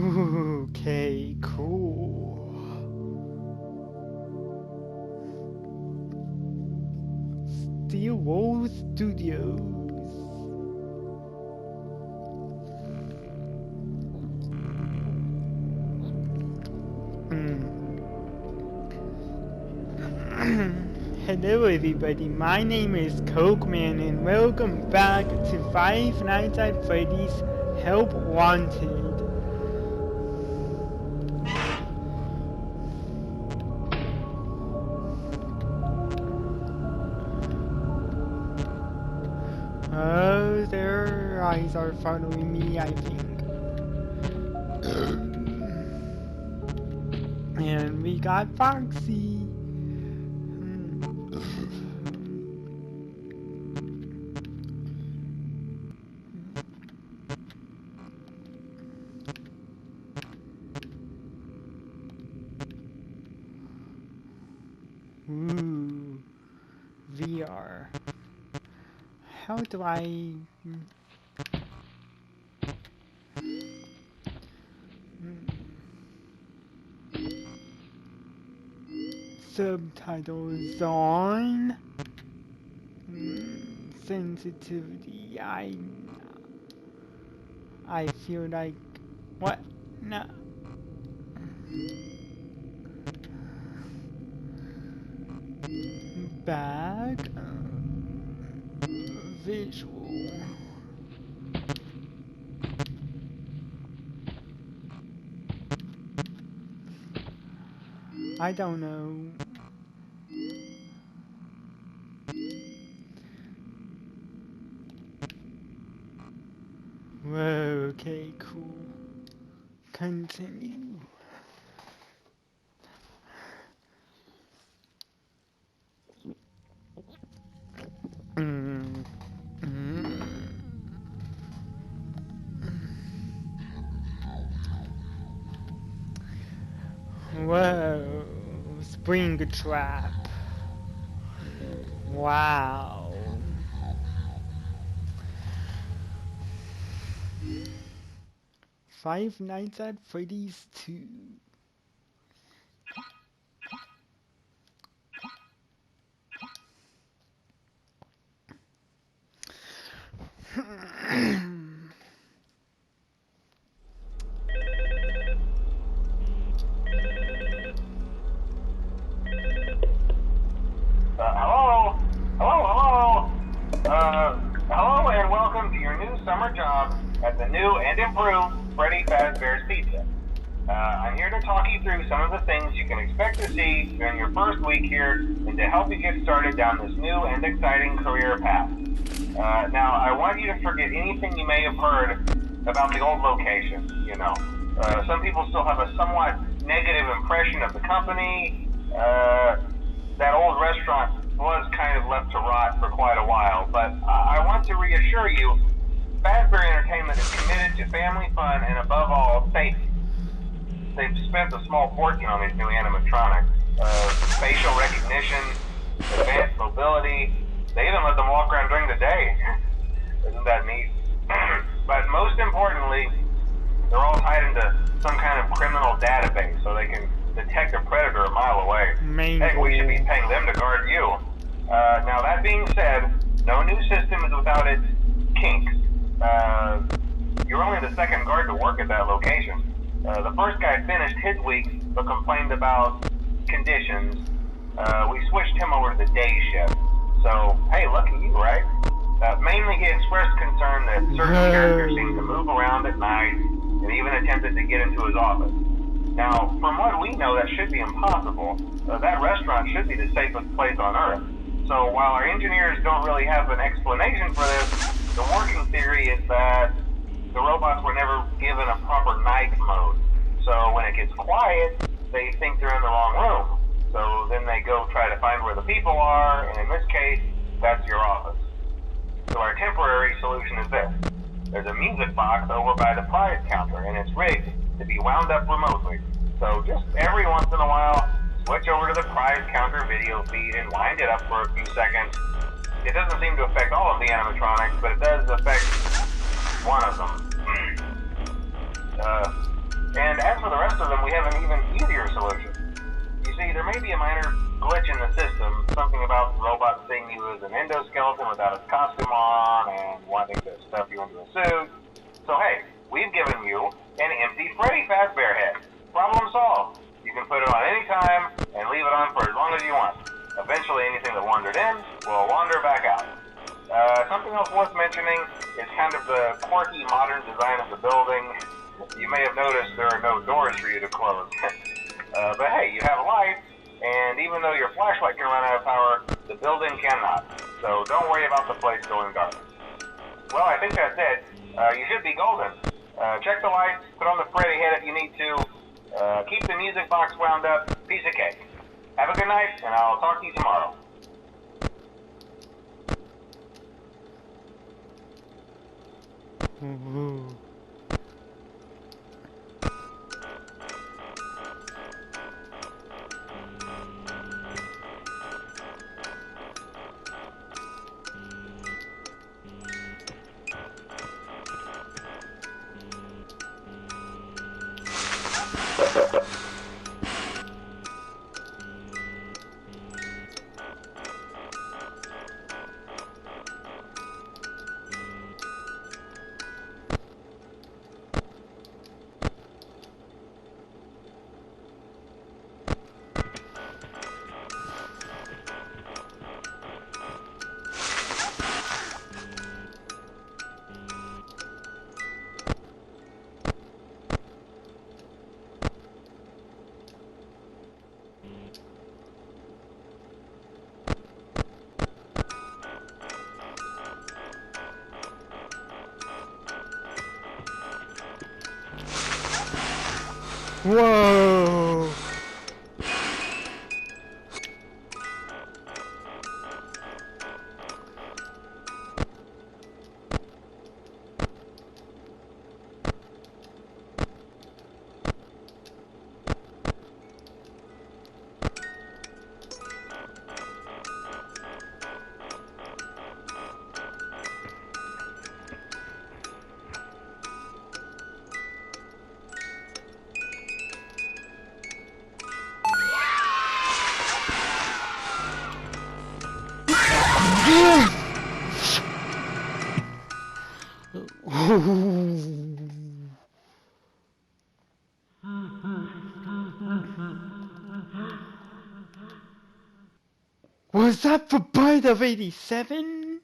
Okay, cool. Steel Wool Studios. Hello everybody, my name is Cokeman and welcome back to Five Nights at Freddy's Help Wanted. Oh, their eyes are following me, I think. And we got Foxy. Ooh, VR. How do I... Subtitles on. Sensitivity. I feel like... What? No. Back. Visual. I don't know. Whoa, okay, cool. Continue. Whoa, spring trap. Wow. Five Nights at Freddy's 2. Hello and welcome to your new summer job at the new and improved Freddy Fazbear's Pizza. I'm here to talk you through some of the things you can expect to see during your first week here and to help you get started down this new and exciting career path. Now, I want you to forget anything you may have heard about the old location, you know. Some people still have a somewhat negative impression of the company. That old restaurant was kind of left to rot for quite a while, but I want to reassure you, Fazbear Entertainment is committed to family fun and above all, safety. They've spent a small fortune on these new animatronics. Facial recognition, advanced mobility, they even let them walk around during the day. Isn't that neat? But most importantly, they're all tied into some kind of criminal database so they can detect a predator a mile away. Heck, we should be paying them to guard you. Now that being said, no new system is without its kinks. You're only the second guard to work at that location. The first guy finished his week but complained about conditions. We switched him over to the day shift. So, hey, lucky you, right? Mainly he expressed concern that certain characters seem to move around at night and even attempted to get into his office. Now, from what we know, that should be impossible. That restaurant should be the safest place on Earth. So while our engineers don't really have an explanation for this, the working theory is that the robots were never given a proper night mode. So when it gets quiet, they think they're in the wrong room. So then they go try to find where the people are, and in this case, that's your office. So our temporary solution is this. There's a music box over by the prize counter, and it's rigged to be wound up remotely. So just every once in a while, switch over to the prize counter video feed and wind it up for a few seconds. It doesn't seem to affect all of the animatronics, but it does affect one of them. for the rest of them, we have an even easier solution. You see, there may be a minor glitch in the system, something about the robot seeing you as an endoskeleton without its costume on and wanting to stuff you into a suit. So hey, we've given you an empty Freddy Fazbear head. Problem solved. You can put it on any time and leave it on for as long as you want. Eventually anything that wandered in will wander back out. Something else worth mentioning is kind of the quirky modern design of the building. You may have noticed there are no doors for you to close. But hey, you have lights, and even though your flashlight can run out of power, the building cannot. So don't worry about the place going dark. Well, I think that's it. You should be golden. Check the lights, put on the Freddy head if you need to. Keep the music box wound up. Piece of cake. Have a good night, and I'll talk to you tomorrow. Ooh. Whoa! Was that for Bite of 87?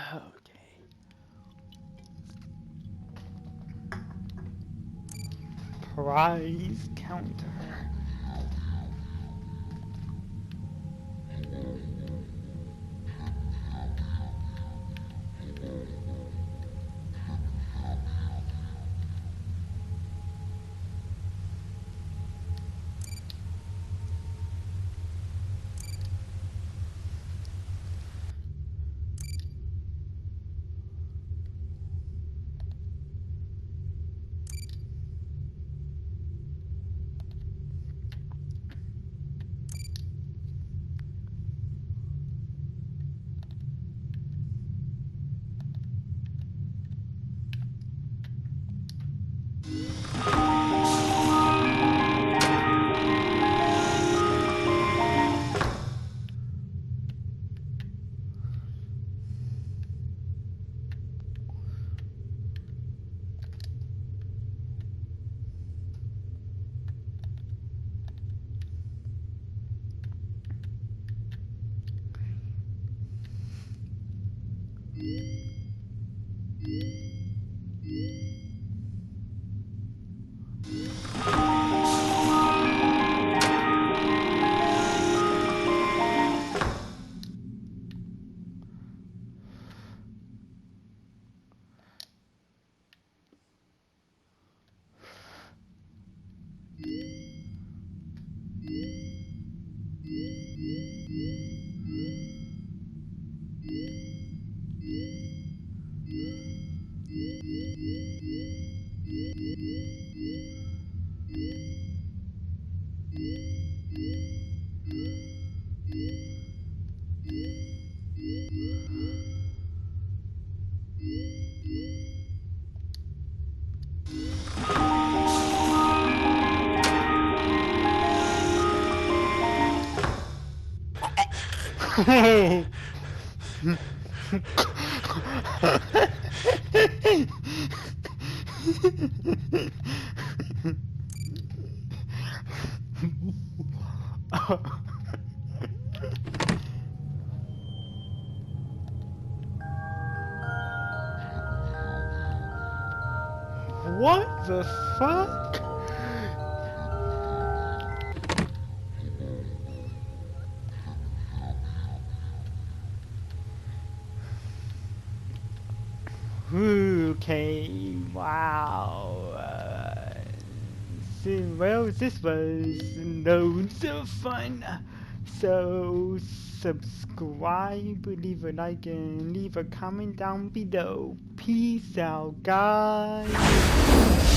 Okay. Prize counter. What the fuck? Okay, wow. Well, this was loads of fun. So, subscribe, leave a like, and leave a comment down below. Peace out, guys.